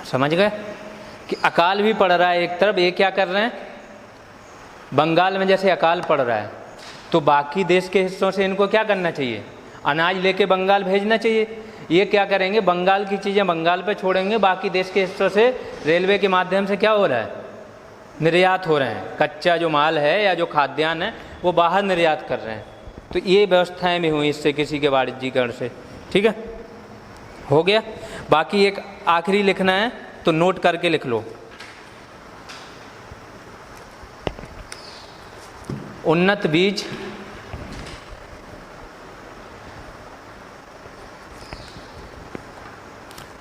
समझ गए कि अकाल भी पड़ रहा है एक तरफ, ये क्या कर रहे हैं, बंगाल में जैसे अकाल पड़ रहा है तो बाकी देश के हिस्सों से इनको क्या करना चाहिए, अनाज लेके बंगाल भेजना चाहिए। ये क्या करेंगे, बंगाल की चीज़ें बंगाल पे छोड़ेंगे, बाकी देश के हिस्सों से रेलवे के माध्यम से क्या हो रहा है, निर्यात हो रहे हैं। कच्चा जो माल है या जो खाद्यान्न है वो बाहर निर्यात कर रहे हैं। तो ये व्यवस्थाएं भी हुई इससे, किसी के वाणिज्यीकरण से। ठीक है, हो गया। बाकी एक आखिरी लिखना है तो नोट करके लिख लो। उन्नत बीज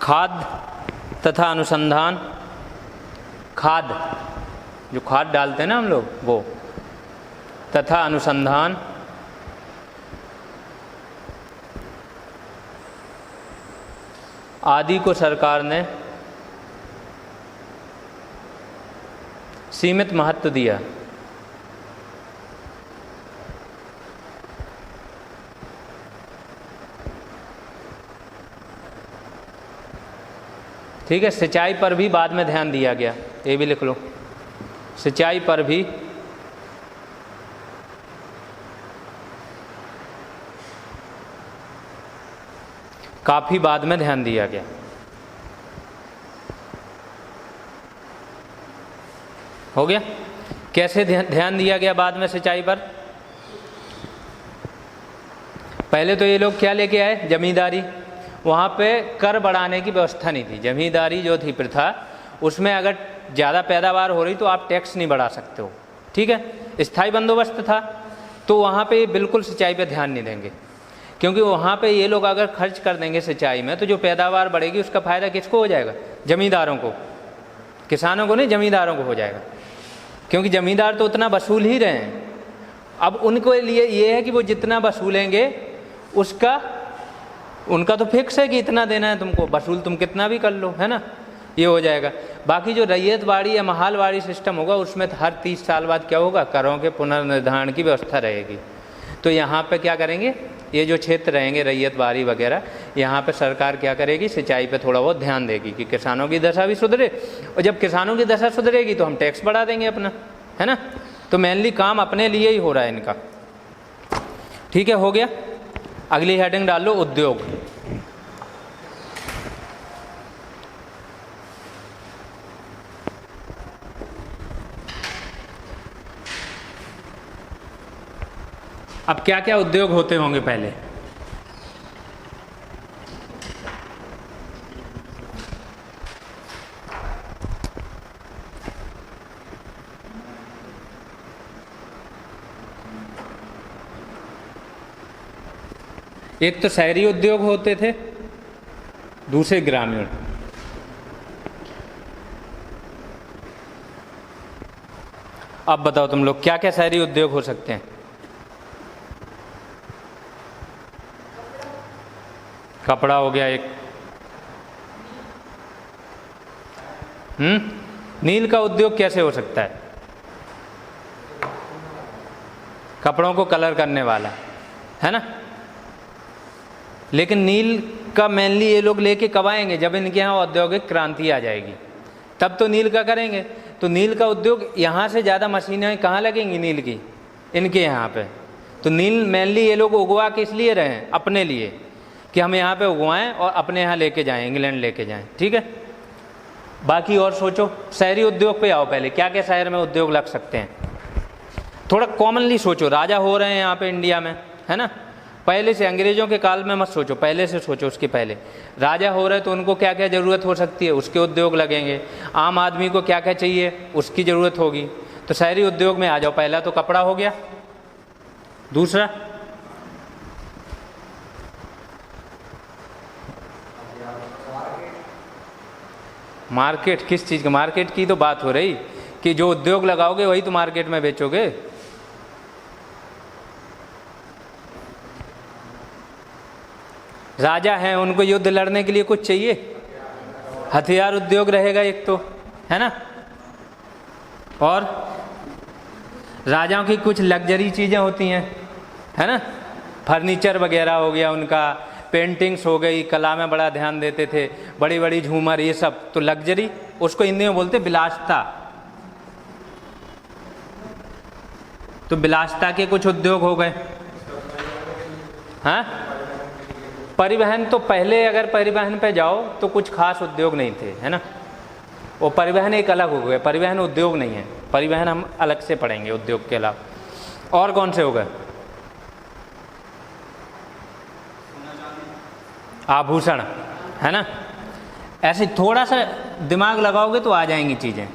खाद तथा अनुसंधान, खाद जो खाद डालते हैं ना हम लोग वो, तथा अनुसंधान आदि को सरकार ने सीमित महत्व दिया। ठीक है, सिंचाई पर भी बाद में ध्यान दिया गया, ये भी लिख लो। सिंचाई पर भी काफ़ी बाद में ध्यान दिया गया। हो गया। कैसे ध्यान दिया गया बाद में सिंचाई पर? पहले तो ये लोग क्या लेके आए, जमींदारी। वहाँ पे कर बढ़ाने की व्यवस्था नहीं थी। जमींदारी जो थी प्रथा, उसमें अगर ज़्यादा पैदावार हो रही तो आप टैक्स नहीं बढ़ा सकते हो। ठीक है, स्थायी बंदोबस्त था। तो वहाँ पे बिल्कुल सिंचाई पे ध्यान नहीं देंगे, क्योंकि वहाँ पे ये लोग अगर खर्च कर देंगे सिंचाई में तो जो पैदावार बढ़ेगी उसका फ़ायदा किसको हो जाएगा, जमींदारों को। किसानों को नहीं, जमींदारों को हो जाएगा, क्योंकि जमींदार तो उतना वसूल ही रहे हैं। अब उनको लिए ये है कि वो जितना वसूलेंगे उसका, उनका तो फिक्स है कि इतना देना है तुमको, वसूल तुम कितना भी कर लो, है ना, ये हो जाएगा। बाकी जो रैयतवाड़ी या महालवाड़ी सिस्टम होगा उसमें हर 30 साल बाद क्या होगा, करों के पुनर्निर्धारण की व्यवस्था रहेगी। तो यहाँ पे क्या करेंगे, ये जो क्षेत्र रहेंगे रैयतवाड़ी वगैरह, यहाँ पे सरकार क्या करेगी, सिंचाई पे थोड़ा बहुत ध्यान देगी कि किसानों की दशा भी सुधरे। और जब किसानों की दशा सुधरेगी तो हम टैक्स बढ़ा देंगे अपना, है ना। तो मेनली काम अपने लिए ही हो रहा है इनका। ठीक है, हो गया। अगली हेडिंग डाल लो, उद्योग। अब क्या क्या उद्योग होते होंगे पहले? एक तो शहरी उद्योग होते थे, दूसरे ग्रामीण। अब बताओ तुम लोग क्या क्या शहरी उद्योग हो सकते हैं? कपड़ा हो गया एक। नील का उद्योग कैसे हो सकता है? कपड़ों को कलर करने वाला, है ना। लेकिन नील का मेनली ये लोग लेके कब आएंगे, जब इनके यहाँ औद्योगिक क्रांति आ जाएगी, तब तो नील का करेंगे। तो नील का उद्योग, यहाँ से ज़्यादा मशीनें कहाँ लगेंगी नील की, इनके यहाँ पे। तो नील मेनली ये लोग उगवा के इसलिए रहे हैं, अपने लिए, कि हम यहाँ पे उगवाएं और अपने यहाँ लेके जाएं, इंग्लैंड लेके जाएं। ठीक है, बाकी और सोचो। शहरी उद्योग पे आओ पहले, क्या क्या शहर में उद्योग लग सकते हैं? थोड़ा कॉमनली सोचो। राजा हो रहे हैं यहाँ पे इंडिया में, है ना। पहले से, अंग्रेजों के काल में मत सोचो, पहले से सोचो। उसके पहले राजा हो रहे तो उनको क्या क्या ज़रूरत हो सकती है, उसके उद्योग लगेंगे। आम आदमी को क्या क्या चाहिए, उसकी ज़रूरत होगी। तो शहरी उद्योग में आ जाओ। पहला तो कपड़ा हो गया, दूसरा मार्केट। किस चीज़ का मार्केट की तो बात हो रही, कि जो उद्योग लगाओगे वही तो मार्केट में बेचोगे। राजा हैं, उनको युद्ध लड़ने के लिए कुछ चाहिए, हथियार उद्योग रहेगा एक तो, है ना। और राजाओं की कुछ लग्जरी चीज़ें होती हैं, है ना, फर्नीचर वगैरह हो गया उनका, पेंटिंग्स हो गई, कला में बड़ा ध्यान देते थे, बड़ी बड़ी झूमर, ये सब तो लग्जरी, उसको हिंदी में बोलते विलासिता। तो विलासिता के कुछ उद्योग हो गए। हाँ, परिवहन तो पहले अगर परिवहन पे जाओ तो कुछ खास उद्योग नहीं थे, है ना। वो परिवहन एक अलग हो गए, परिवहन उद्योग नहीं है, परिवहन हम अलग से पढ़ेंगे उद्योग के अलावा। और कौन से हो गए? आभूषण, है ना। ऐसे थोड़ा सा दिमाग लगाओगे तो आ जाएंगी चीज़ें।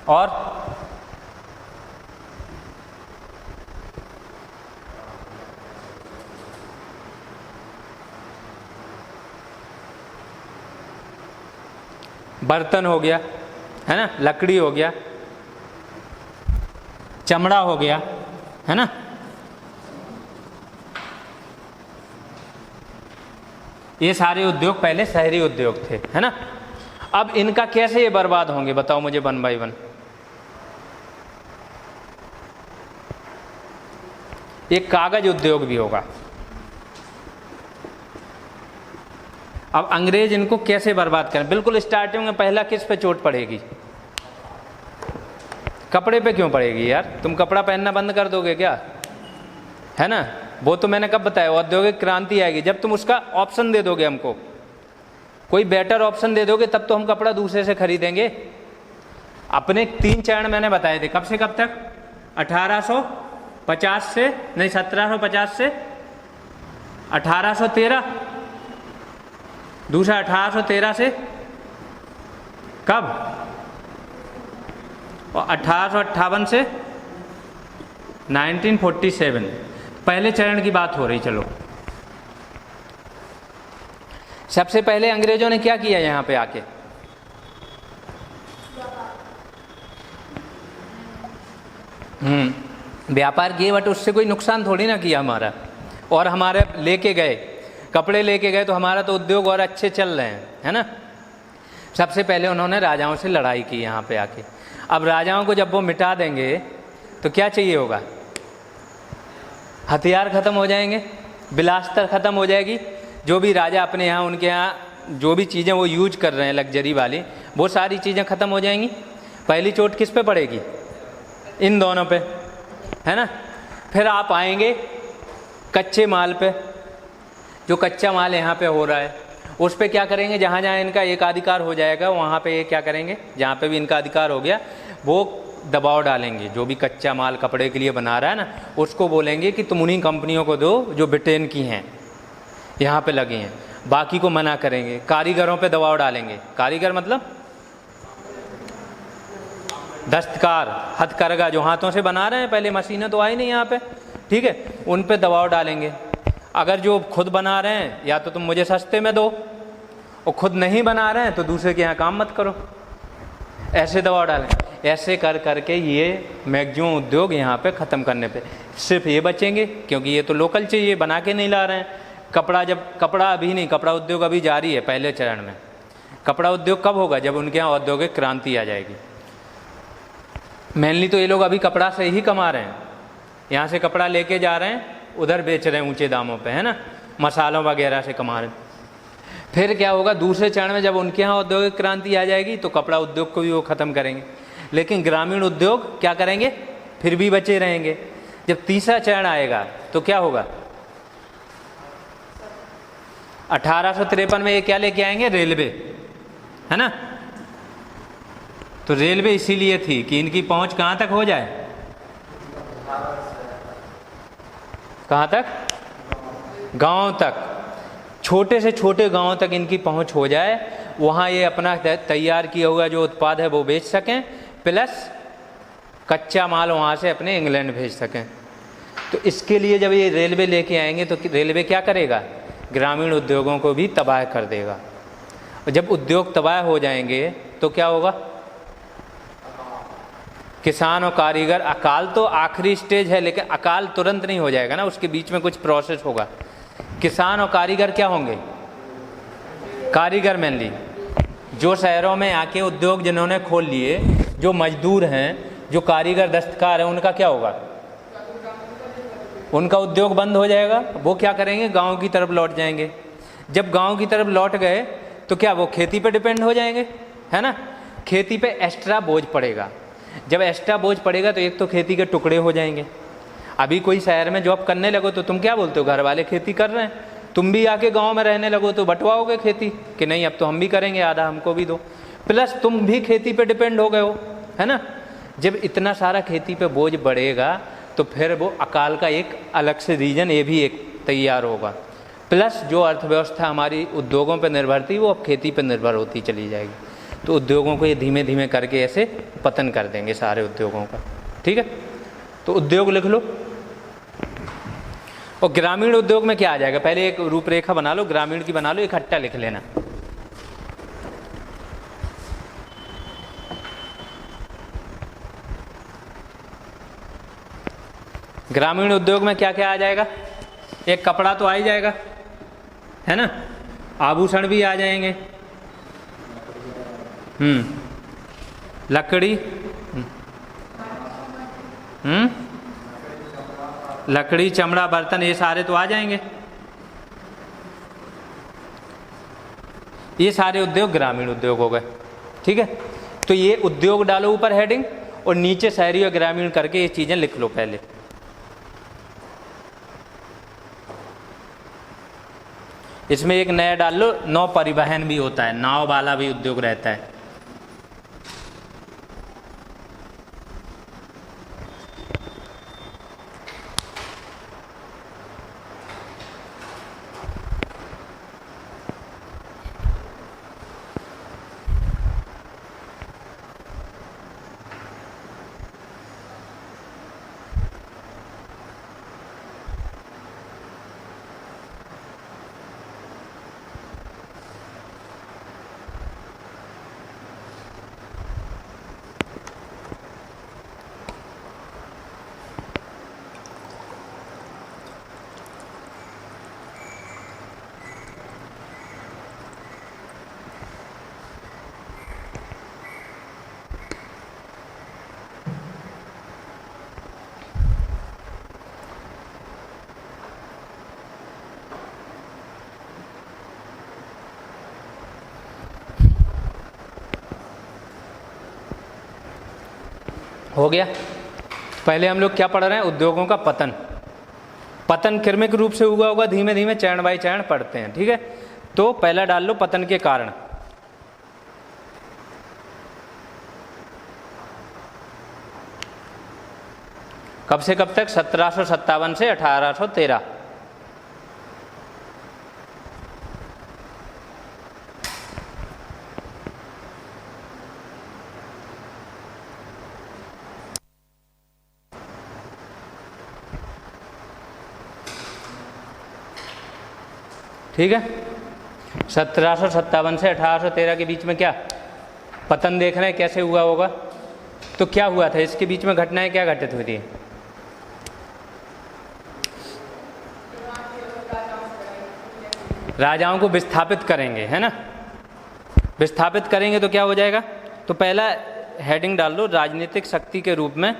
और बर्तन हो गया, है ना, लकड़ी हो गया, चमड़ा हो गया, है ना। ये सारे उद्योग पहले शहरी उद्योग थे, है ना। अब इनका कैसे ये बर्बाद होंगे बताओ मुझे, 1 बाय 1। एक कागज उद्योग भी होगा। अब अंग्रेज इनको कैसे बर्बाद करें? बिल्कुल स्टार्टिंग में पहला किस पे चोट पड़ेगी? कपड़े पे क्यों पड़ेगी यार? तुम कपड़ा पहनना बंद कर दोगे क्या? है ना। वो तो मैंने कब बताया, औद्योगिक क्रांति आएगी जब तुम उसका ऑप्शन दे दोगे, हमको कोई बेटर ऑप्शन दे दोगे, तब तो हम कपड़ा दूसरे से खरीदेंगे। अपने 3 चरण मैंने बताए थे, कब से कब तक? 1850 से, नहीं 1750 से 1813, दूसरा 1813 से कब? और 1858 से 1947। पहले चरण की बात हो रही। चलो, सबसे पहले अंग्रेजों ने क्या किया यहां पे आके? व्यापार किए, बट उससे कोई नुकसान थोड़ी ना किया हमारा। और हमारे लेके गए, कपड़े लेके गए, तो हमारा तो उद्योग और अच्छे चल रहे हैं, है ना। सबसे पहले उन्होंने राजाओं से लड़ाई की यहाँ पे आके। अब राजाओं को जब वो मिटा देंगे तो क्या चाहिए होगा? हथियार खत्म हो जाएंगे, विलासिता खत्म हो जाएगी। जो भी राजा अपने यहाँ, उनके यहाँ जो भी चीज़ें वो यूज कर रहे हैं लग्जरी वाली, वो सारी चीज़ें ख़त्म हो जाएंगी। पहली चोट किस पे पड़ेगी? इन दोनों पे, है ना। फिर आप आएंगे कच्चे माल पे। जो कच्चा माल यहाँ पे हो रहा है उस पे क्या करेंगे? जहाँ जहाँ इनका एकाधिकार हो जाएगा वहाँ पे ये क्या करेंगे? जहाँ पे भी इनका अधिकार हो गया वो दबाव डालेंगे। जो भी कच्चा माल कपड़े के लिए बना रहा है ना, उसको बोलेंगे कि तुम उन्हीं कंपनियों को दो जो ब्रिटेन की हैं, यहाँ पे लगी हैं, बाकी को मना करेंगे। कारीगरों पे दबाव डालेंगे। कारीगर मतलब दस्तकार, हथकरघा, जो हाथों से बना रहे हैं, पहले मशीनें तो आई नहीं यहाँ पे, ठीक है, उन पे दबाव डालेंगे। अगर जो खुद बना रहे हैं, या तो तुम मुझे सस्ते में दो, और खुद नहीं बना रहे हैं तो दूसरे के यहाँ काम मत करो। ऐसे दबाव डालें। ऐसे कर करके ये मैक्सिमम उद्योग यहाँ पे ख़त्म करने पे सिर्फ ये बचेंगे, क्योंकि ये तो लोकल चाहिए, बना के नहीं ला रहे हैं। कपड़ा अभी नहीं, कपड़ा उद्योग अभी जारी है पहले चरण में। कपड़ा उद्योग कब होगा? जब उनके यहाँ औद्योगिक क्रांति आ जाएगी। मेनली तो ये लोग अभी कपड़ा से ही कमा रहे हैं। यहाँ से कपड़ा लेके जा रहे हैं, उधर बेच रहे हैं ऊंचे दामों पे, है ना, मसालों वगैरह से कमा रहे हैं। फिर क्या होगा? दूसरे चरण में जब उनके यहाँ औद्योगिक क्रांति आ जाएगी तो कपड़ा उद्योग को भी वो ख़त्म करेंगे, लेकिन ग्रामीण उद्योग क्या करेंगे? फिर भी बचे रहेंगे। जब तीसरा चरण आएगा तो क्या होगा? 1853 में ये क्या लेके आएंगे? रेलवे, है ना। तो रेलवे इसीलिए थी कि इनकी पहुंच कहाँ तक हो जाए? कहाँ तक? गांव तक, छोटे से छोटे गांव तक इनकी पहुंच हो जाए। वहाँ ये अपना तैयार किया हुआ जो उत्पाद है वो बेच सकें, प्लस कच्चा माल वहाँ से अपने इंग्लैंड भेज सकें। तो इसके लिए जब ये रेलवे लेके आएंगे तो रेलवे क्या करेगा? ग्रामीण उद्योगों को भी तबाह कर देगा। और जब उद्योग तबाह हो जाएंगे तो क्या होगा? किसान और कारीगर, अकाल तो आखिरी स्टेज है, लेकिन अकाल तुरंत नहीं हो जाएगा ना, उसके बीच में कुछ प्रोसेस होगा। किसान और कारीगर क्या होंगे? कारीगर मेनली जो शहरों में आके उद्योग जिन्होंने खोल लिए, जो मजदूर हैं, जो कारीगर दस्तकार हैं, उनका क्या होगा? उनका उद्योग बंद हो जाएगा, वो क्या करेंगे, गांव की तरफ लौट जाएंगे। जब गांव की तरफ लौट गए तो क्या वो खेती पे डिपेंड हो जाएंगे, है ना। खेती पे एक्स्ट्रा बोझ पड़ेगा। जब एक्स्ट्रा बोझ पड़ेगा तो एक तो खेती के टुकड़े हो जाएंगे। अभी कोई शहर में जॉब करने लगो तो तुम क्या बोलते हो, घर वाले खेती कर रहे हैं, तुम भी आके गांव में रहने लगो तो बंटवाओगे खेती कि नहीं अब तो हम भी करेंगे, आधा हमको भी दो, प्लस तुम भी खेती पे डिपेंड हो गए हो, है ना। जब इतना सारा खेती पे बोझ बढ़ेगा तो फिर वो अकाल का एक अलग से रीजन ये भी एक तैयार होगा। प्लस जो अर्थव्यवस्था हमारी उद्योगों पर निर्भर थी वो अब खेती पर निर्भर होती चली जाएगी। तो उद्योगों को ये धीमे धीमे करके ऐसे पतन कर देंगे सारे उद्योगों का, ठीक है। तो उद्योग लिख लो। और ग्रामीण उद्योग में क्या आ जाएगा, पहले एक रूपरेखा बना लो, ग्रामीण की बना लो, इकट्ठा लिख लेना। ग्रामीण उद्योग में क्या क्या आ जाएगा, एक कपड़ा तो आ ही जाएगा, है ना, आभूषण भी आ जाएंगे, लकड़ी, लकड़ी, चमड़ा, बर्तन, ये सारे तो आ जाएंगे। ये सारे उद्योग ग्रामीण उद्योग हो गए, ठीक है। तो ये उद्योग डालो ऊपर हेडिंग, और नीचे शहरी और ग्रामीण करके ये चीजें लिख लो पहले। इसमें एक नया डाल लो, नौ परिवहन भी होता है, नाव वाला भी उद्योग रहता है। हो गया। पहले हम लोग क्या पढ़ रहे हैं, उद्योगों का पतन। पतन क्रमिक रूप से हुआ होगा, धीमे धीमे चरण बाई चरण पढ़ते हैं, ठीक है। तो पहला डाल लो पतन के कारण। कब से कब तक, 1757 से 1813। ठीक है, 1757 से 1813 के बीच में क्या पतन देख रहे हैं कैसे हुआ होगा। तो क्या हुआ था इसके बीच में, घटनाएं क्या घटित हुई थी। राजाओं को विस्थापित करेंगे, है ना, विस्थापित करेंगे तो क्या हो जाएगा। तो पहला हेडिंग डाल दो, राजनीतिक शक्ति के रूप में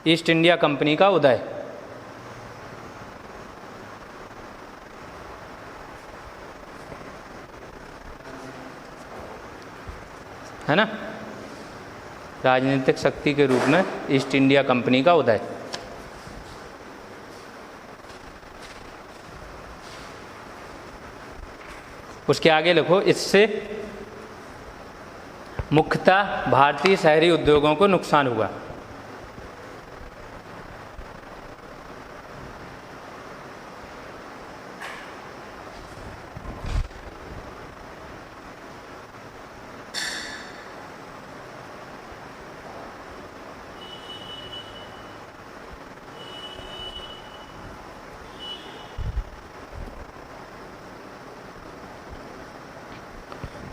ईस्ट इंडिया कंपनी का उदय। है ना, राजनीतिक शक्ति के रूप में ईस्ट इंडिया कंपनी का उदय। उसके आगे लिखो, इससे मुख्यतः भारतीय शहरी उद्योगों को नुकसान हुआ।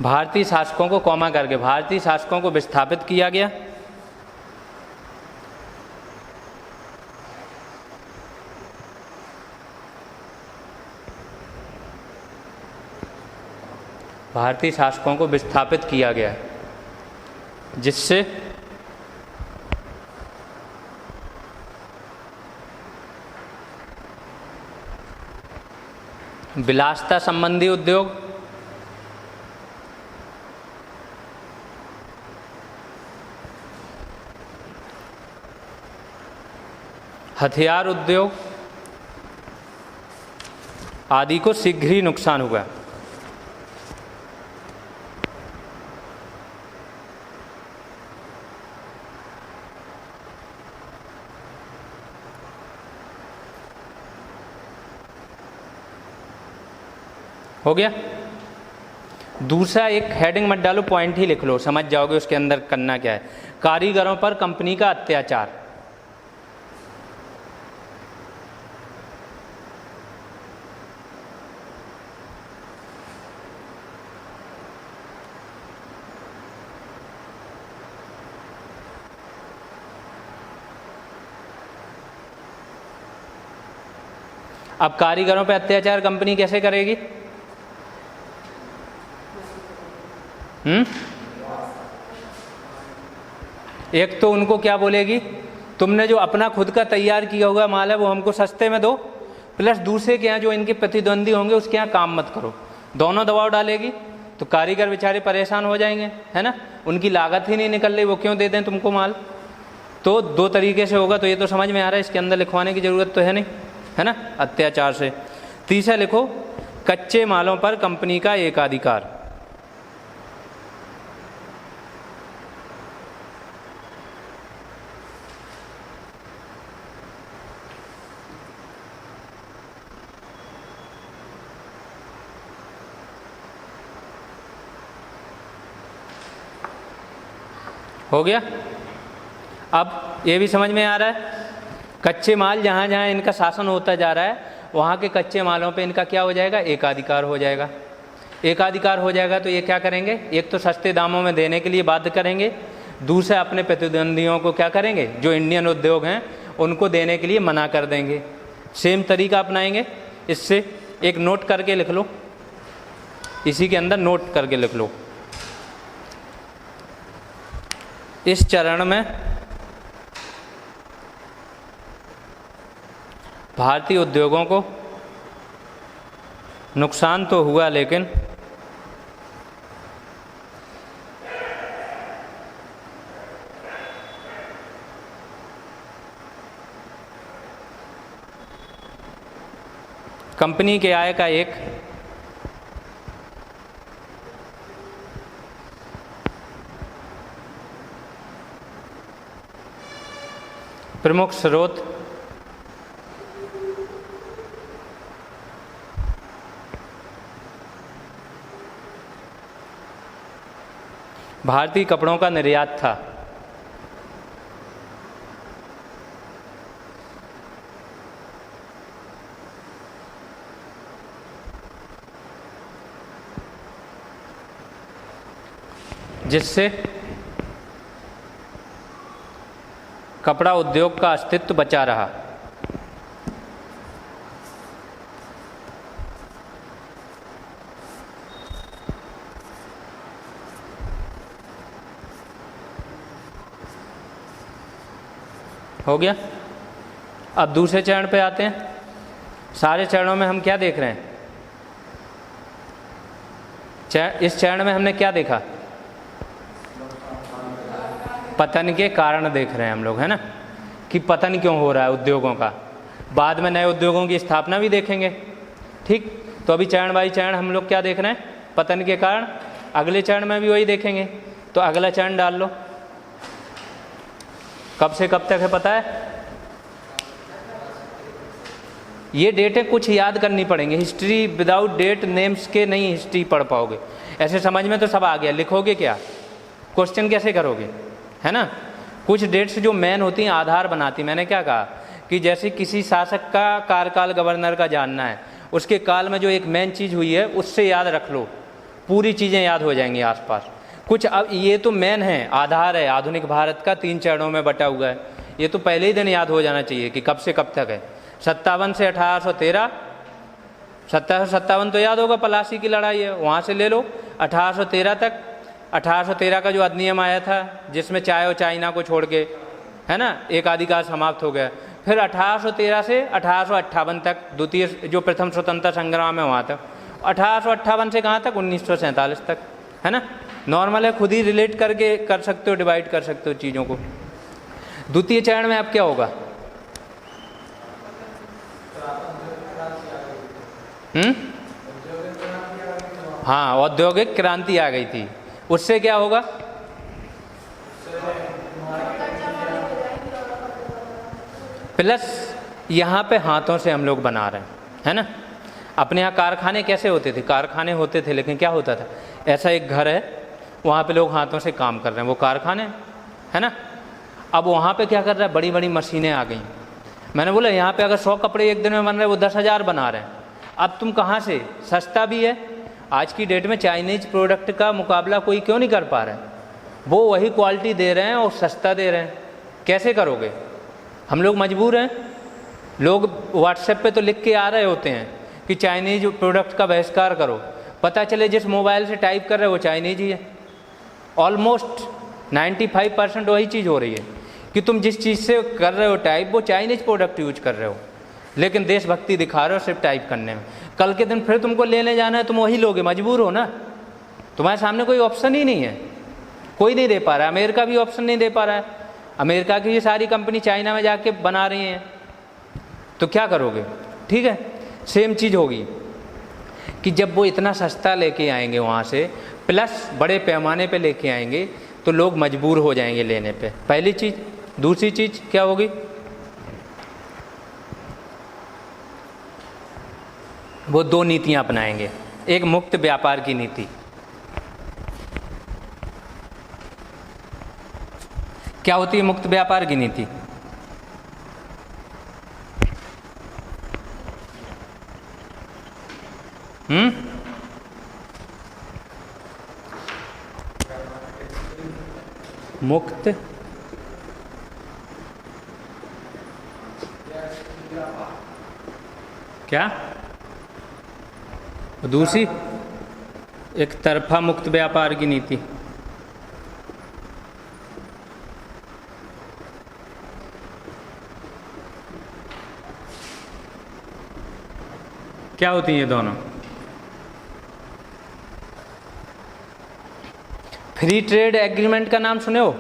भारतीय शासकों को कॉमा करके, भारतीय शासकों को विस्थापित किया गया। भारतीय शासकों को विस्थापित किया गया, जिससे विलासिता संबंधी उद्योग, हथियार उद्योग आदि को शीघ्र ही नुकसान हुआ। हो गया। दूसरा एक हेडिंग मत डालो, पॉइंट ही लिख लो, समझ जाओगे उसके अंदर करना क्या है। कारीगरों पर कंपनी का अत्याचार। अब कारीगरों पर अत्याचार कंपनी कैसे करेगी? एक तो उनको क्या बोलेगी, तुमने जो अपना खुद का तैयार किया हुआ माल है वो हमको सस्ते में दो, प्लस दूसरे के यहाँ जो इनके प्रतिद्वंदी होंगे उसके यहाँ काम मत करो। दोनों दबाव डालेगी तो कारीगर बेचारे परेशान हो जाएंगे, है ना। उनकी लागत ही नहीं निकल रही, वो क्यों दे दें तुमको माल। तो दो तरीके से होगा, तो ये तो समझ में आ रहा है, इसके अंदर लिखवाने की ज़रूरत तो है नहीं, है ना, अत्याचार से। तीसरा लिखो, कच्चे मालों पर कंपनी का एकाधिकार। हो गया। अब ये भी समझ में आ रहा है, कच्चे माल जहाँ जहाँ इनका शासन होता जा रहा है वहाँ के कच्चे मालों पे इनका क्या हो जाएगा, एकाधिकार हो जाएगा। एकाधिकार हो जाएगा तो ये क्या करेंगे, एक तो सस्ते दामों में देने के लिए बाध्य करेंगे, दूसरा अपने प्रतिद्वंदियों को क्या करेंगे, जो इंडियन उद्योग हैं उनको देने के लिए मना कर देंगे। सेम तरीका अपनाएंगे। इससे एक नोट करके लिख लो, इसी के अंदर नोट करके लिख लो। इस चरण में भारतीय उद्योगों को नुकसान तो हुआ, लेकिन कंपनी के आय का एक प्रमुख स्रोत भारतीय कपड़ों का निर्यात था। जिससे कपड़ा उद्योग का अस्तित्व बचा रहा। हो गया। अब दूसरे चरण पे आते हैं। सारे चरणों में हम क्या देख रहे हैं, इस चरण में हमने क्या देखा, पतन के कारण देख रहे हैं हम लोग, है ना, कि पतन क्यों हो रहा है उद्योगों का। बाद में नए उद्योगों की स्थापना भी देखेंगे, ठीक। तो अभी चरण बाई चरण हम लोग क्या देख रहे हैं, पतन के कारण। अगले चरण में भी वही देखेंगे। तो अगला चरण डाल लो, कब से कब तक है पता है। ये डेटें कुछ याद करनी पड़ेंगी, हिस्ट्री विदाउट डेट नेम्स के नहीं हिस्ट्री पढ़ पाओगे। ऐसे समझ में तो सब आ गया, लिखोगे क्या, क्वेश्चन कैसे करोगे, है ना। कुछ डेट्स जो मेन होती हैं, आधार बनाती। मैंने क्या कहा कि जैसे किसी शासक का कार्यकाल गवर्नर का जानना है, उसके काल में जो एक मेन चीज़ हुई है उससे याद रख लो, पूरी चीज़ें याद हो जाएंगी आसपास। कुछ अब ये तो मेन है, आधार है आधुनिक भारत का, 3 चरणों में बटा हुआ है। ये तो पहले ही दिन याद हो जाना चाहिए कि कब से कब तक है। 57 से 1813, 1757 तो याद होगा, पलासी की लड़ाई है, वहाँ से ले लो 1813 तक। 1813 का जो अधिनियम आया था जिसमें चाय और चाइना को छोड़ के, है ना, एक अधिकार समाप्त हो गया। फिर 1813 से 1858 तक द्वितीय जो प्रथम स्वतंत्रता संग्राम है वहाँ तक, 1858 से कहाँ तक 1947 तक, है ना। नॉर्मल है, खुद ही रिलेट करके कर सकते हो, डिवाइड कर सकते हो चीज़ों को। द्वितीय चरण में अब क्या होगा? हाँ, औद्योगिक क्रांति आ गई थी। उससे क्या होगा? प्लस यहाँ पे हाथों से हम लोग बना रहे हैं, है ना। अपने यहाँ कारखाने कैसे होते थे? कारखाने होते थे, लेकिन क्या होता था, ऐसा एक घर है, वहाँ पे लोग हाथों से काम कर रहे हैं, वो कारखाने, है ना। अब वहाँ पे क्या कर रहा है, बड़ी बड़ी मशीनें आ गई। मैंने बोला यहाँ पे अगर 100 कपड़े एक दिन में बन रहे हैं, वो 10,000 बना रहे हैं। अब तुम कहाँ से, सस्ता भी है, आज की डेट में चाइनीज प्रोडक्ट का मुकाबला कोई क्यों नहीं कर पा रहा है? वो वही क्वालिटी दे रहे हैं और सस्ता दे रहे हैं, कैसे करोगे? हम लोग मजबूर हैं। लोग व्हाट्सएप पे तो लिख के आ रहे होते हैं कि चाइनीज प्रोडक्ट का बहिष्कार करो, पता चले जिस मोबाइल से टाइप कर रहे हो वो चाइनीज ही है। ऑलमोस्ट 95% वही चीज़ हो रही है कि तुम जिस चीज़ से कर रहे हो टाइप, वो चाइनीज प्रोडक्ट यूज कर रहे हो, लेकिन देशभक्ति दिखा रहे हो सिर्फ टाइप करने में। कल के दिन फिर तुमको लेने जाना है, तुम वही लोगे, मजबूर हो ना। तुम्हारे सामने कोई ऑप्शन ही नहीं है, कोई नहीं दे पा रहा है। अमेरिका भी ऑप्शन नहीं दे पा रहा है। अमेरिका की ये सारी कंपनी चाइना में जाके बना रही हैं, तो क्या करोगे? ठीक है, सेम चीज़ होगी कि जब वो इतना सस्ता लेके आएंगे वहाँ से, प्लस बड़े पैमाने पे लेके आएंगे, तो लोग मजबूर हो जाएंगे लेने पे, पहली चीज़। दूसरी चीज़ क्या होगी? वो 2 नीतियाँ अपनाएंगे। एक मुक्त व्यापार की नीति। क्या होती है मुक्त व्यापार की नीति? मुक्त क्या? दूसरी एक तरफा मुक्त व्यापार की नीति। क्या होती हैं ये दोनों? फ्री ट्रेड एग्रीमेंट का नाम सुने हो?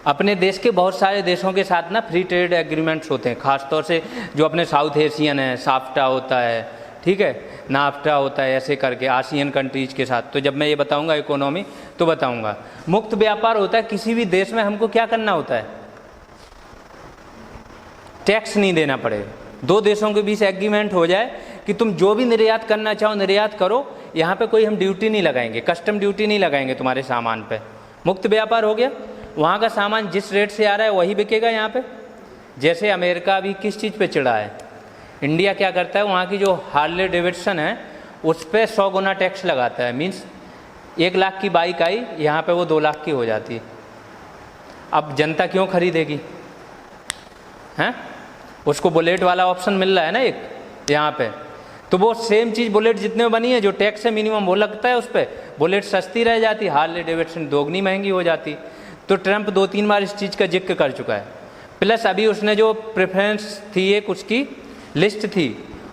अपने देश के बहुत सारे देशों के साथ ना फ्री ट्रेड एग्रीमेंट्स होते हैं, खासतौर से जो अपने साउथ एशियन है, साफ्टा होता है, ठीक है, नाफ्टा होता है, ऐसे करके आसियन कंट्रीज के साथ। तो जब मैं ये बताऊंगा इकोनॉमी तो बताऊंगा। मुक्त व्यापार होता है किसी भी देश में हमको क्या करना होता है, टैक्स नहीं देना पड़े। 2 देशों के बीच एग्रीमेंट हो जाए कि तुम जो भी निर्यात करना चाहो निर्यात करो, यहाँ पे कोई हम ड्यूटी नहीं लगाएंगे, कस्टम ड्यूटी नहीं लगाएंगे तुम्हारे सामान पे। मुक्त व्यापार हो गया। वहाँ का सामान जिस रेट से आ रहा है वही बिकेगा यहाँ पे। जैसे अमेरिका अभी किस चीज़ पे चिढ़ा है, इंडिया क्या करता है, वहाँ की जो हार्ले डेविडसन है उस पर 100 गुना टैक्स लगाता है। मीन्स 1 लाख की बाइक आई, यहाँ पे वो 2 लाख की हो जाती है। अब जनता क्यों खरीदेगी? हैं, उसको बुलेट वाला ऑप्शन मिल रहा है ना एक यहाँ पे, तो वो सेम चीज़ बुलेट जितने बनी है, जो टैक्स है मिनिमम वो लगता है उस पर, बुलेट सस्ती रह जाती, हार्ले डेविडसन दोगुनी महंगी हो जाती। तो ट्रंप 2-3 बार इस चीज़ का जिक्र कर चुका है। प्लस अभी उसने जो प्रेफरेंस थी, एक उसकी लिस्ट थी,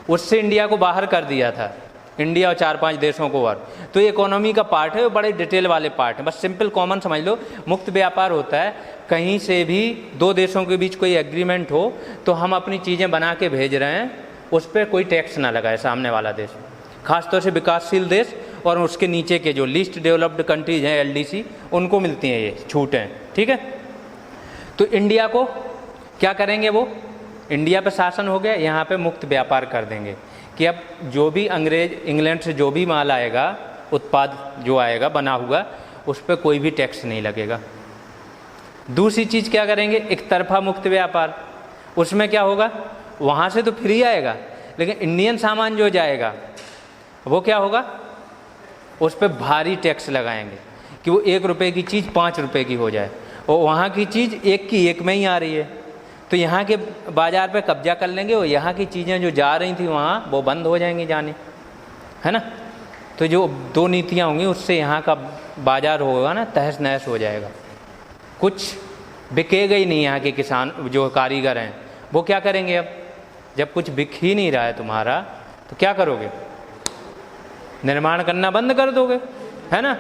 उससे इंडिया को बाहर कर दिया था, इंडिया और 4-5 देशों को और। तो ये इकोनॉमी का पार्ट है, वो बड़े डिटेल वाले पार्ट है। बस सिंपल कॉमन समझ लो, मुक्त व्यापार होता है कहीं से भी 2 देशों के बीच कोई एग्रीमेंट हो तो हम अपनी चीज़ें बना के भेज रहे हैं, उस पर कोई टैक्स ना लगाए सामने वाला देश, खासतौर से विकासशील देश और उसके नीचे के जो लीस्ट डेवलप्ड कंट्रीज हैं, LDC, उनको मिलती हैं ये छूटें। ठीक है, तो इंडिया को क्या करेंगे, वो इंडिया पे शासन हो गया, यहाँ पे मुक्त व्यापार कर देंगे कि अब जो भी इंग्लैंड से जो भी माल आएगा, उत्पाद जो आएगा बना हुआ, उस पर कोई भी टैक्स नहीं लगेगा। दूसरी चीज़ क्या करेंगे, एक तरफा मुक्त व्यापार। उसमें क्या होगा, वहाँ से तो फ्री आएगा, लेकिन इंडियन सामान जो जाएगा वो क्या होगा, उस पर भारी टैक्स लगाएंगे कि वो 1 रुपये की चीज़ 5 रुपये की हो जाए, और वहाँ की चीज़ 1 की 1 में ही आ रही है, तो यहाँ के बाज़ार पे कब्जा कर लेंगे, और यहाँ की चीज़ें जो जा रही थी वहाँ, वो बंद हो जाएंगी जाने, है ना। तो जो 2 नीतियाँ होंगी, उससे यहाँ का बाज़ार होगा ना तहस नहस हो जाएगा। कुछ बिकेगा ही नहीं। यहाँ के किसान जो कारीगर हैं वो क्या करेंगे? अब जब कुछ बिक ही नहीं रहा है तुम्हारा तो क्या करोगे? निर्माण करना बंद कर दोगे, है ना,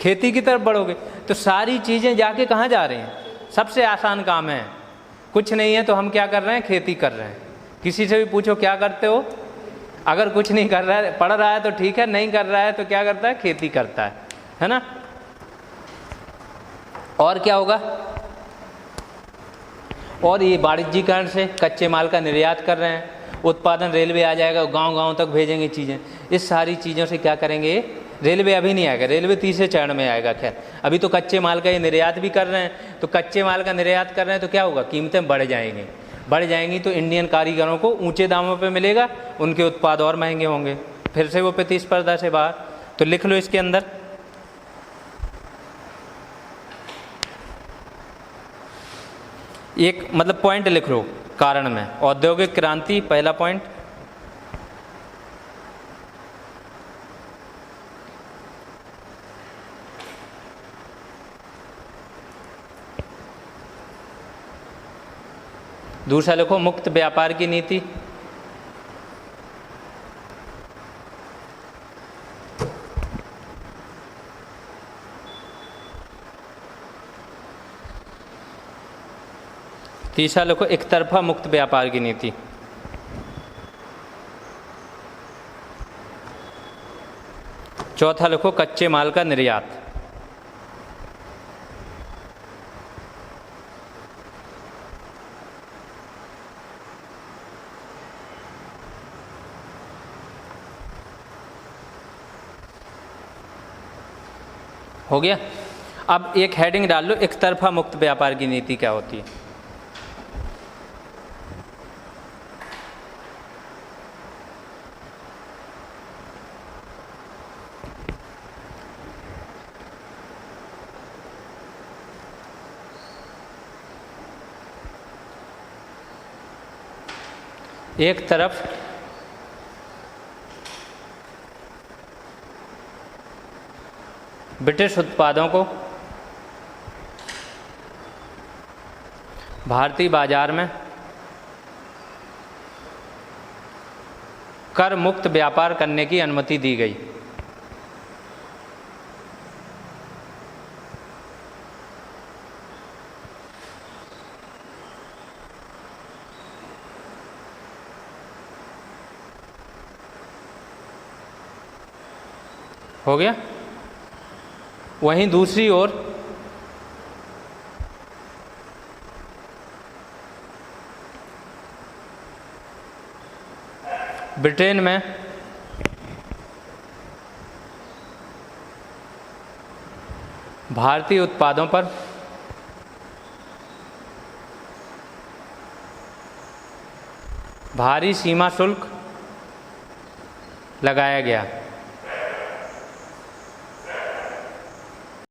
खेती की तरफ बढ़ोगे। तो सारी चीज़ें जाके कहाँ जा रही हैं? सबसे आसान काम है, कुछ नहीं है तो हम क्या कर रहे हैं? खेती कर रहे हैं। किसी से भी पूछो क्या करते हो, अगर कुछ नहीं कर रहा है, पढ़ रहा है तो ठीक है, नहीं कर रहा है तो क्या करता है? खेती करता है ना। और क्या होगा? और ये वाणिज्यीकरण से कच्चे माल का निर्यात कर रहे हैं, उत्पादन रेलवे आ जाएगा, गांव-गांव तक भेजेंगे चीज़ें। इस सारी चीज़ों से क्या करेंगे? रेलवे अभी नहीं आएगा, रेलवे तीसरे चरण में आएगा। खैर अभी तो कच्चे माल का ये निर्यात भी कर रहे हैं, तो कच्चे माल का निर्यात कर रहे हैं तो क्या होगा? कीमतें बढ़ जाएंगी तो इंडियन कारीगरों को ऊंचे दामों पे मिलेगा, उनके उत्पाद और महंगे होंगे, फिर से वो प्रतिस्पर्धा से बाहर। तो लिख लो इसके अंदर, एक मतलब पॉइंट लिख लो कारण में। औद्योगिक क्रांति पहला पॉइंट, दूसरा लिखो मुक्त व्यापार की नीति, तीसरा लिखो एक तरफा मुक्त व्यापार की नीति, चौथा लिखो कच्चे माल का निर्यात, हो गया। अब एक हेडिंग डाल लो, एक तरफा मुक्त व्यापार की नीति क्या होती है? एक तरफ ब्रिटिश उत्पादों को भारतीय बाजार में कर मुक्त व्यापार करने की अनुमति दी गई। हो गया। वहीं दूसरी ओर ब्रिटेन में भारतीय उत्पादों पर भारी सीमा शुल्क लगाया गया।